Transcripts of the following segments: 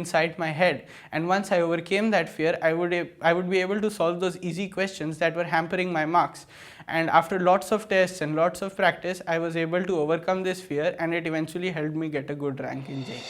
inside my head, and once I overcame that fear, I would be able to solve those easy questions that were hampering my marks. And after lots of tests and lots of practice, I was able to overcome this fear, and it eventually helped me get a good rank in JEE.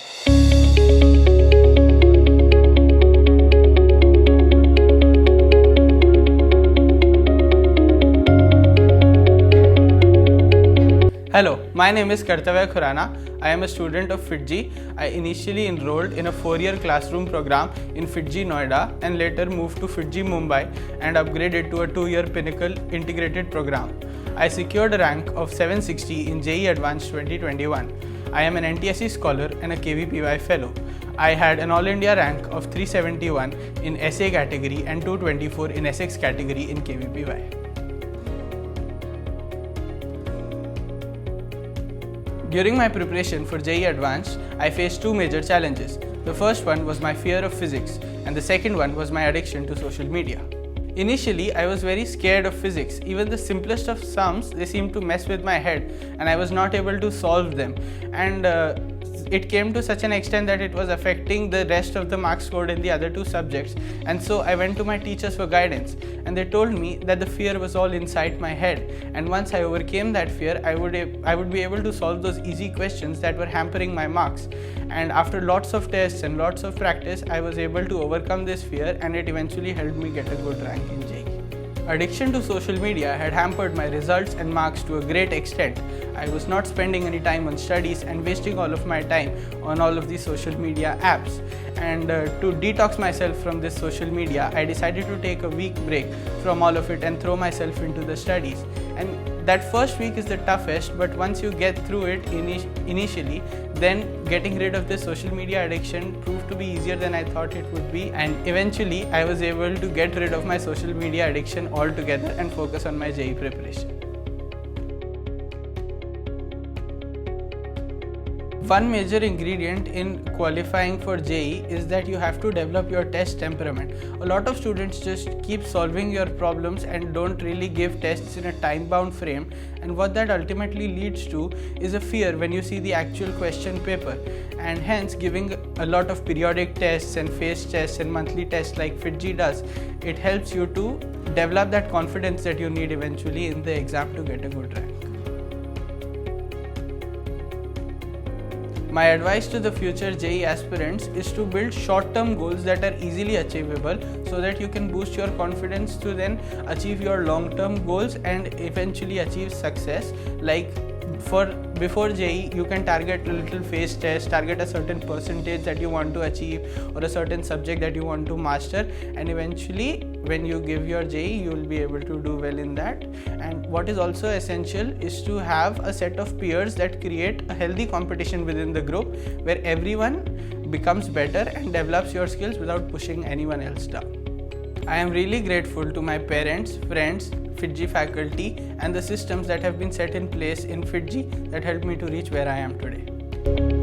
Hello, my name is Kartavya Khurana. I am a student of Fiitjee. I initially enrolled in a 4-year classroom program in Fiitjee, Noida, and later moved to Fiitjee Mumbai and upgraded to a 2-year Pinnacle integrated program. I secured a rank of 760 in JEE Advanced 2021. I am an NTSE scholar and a KVPY fellow. I had an All India rank of 371 in SA category and 224 in SX category in KVPY. During my preparation for JEE Advanced, I faced two major challenges. The first one was my fear of physics, and the second one was my addiction to social media. Initially, I was very scared of physics. Even the simplest of sums, they seemed to mess with my head, and I was not able to solve them. And it came to such an extent that it was affecting the rest of the marks scored in the other two subjects. And so I went to my teachers for guidance, and they told me that the fear was all inside my head, and once I overcame that fear, I would be able to solve those easy questions that were hampering my marks. And after lots of tests and lots of practice, I was able to overcome this fear, and it eventually helped me get a good rank in JEE. Addiction to social media had hampered my results and marks to a great extent. I was not spending any time on studies and wasting all of my time on all of these social media apps. And to detox myself from this social media, I decided to take a week break from all of it and throw myself into the studies. And that first week is the toughest, but once you get through it initially, then getting rid of this social media addiction proved to be easier than I thought it would be, and eventually I was able to get rid of my social media addiction altogether and focus on my JEE preparation. One major ingredient in qualifying for JEE is that you have to develop your test temperament. A lot of students just keep solving your problems and don't really give tests in a time-bound frame, and what that ultimately leads to is a fear when you see the actual question paper, and hence giving a lot of periodic tests and phase tests and monthly tests like Fiitjee does, it helps you to develop that confidence that you need eventually in the exam to get a good rank. My advice to the future JEE aspirants is to build short-term goals that are easily achievable so that you can boost your confidence to then achieve your long-term goals and eventually achieve success. Like before JEE, you can target a little phase test, target a certain percentage that you want to achieve or a certain subject that you want to master, and eventually when you give your JEE, you will be able to do well in that. And what is also essential is to have a set of peers that create a healthy competition within the group where everyone becomes better and develops your skills without pushing anyone else down. I am really grateful to my parents, friends, Fiitjee faculty, and the systems that have been set in place in Fiitjee that helped me to reach where I am today.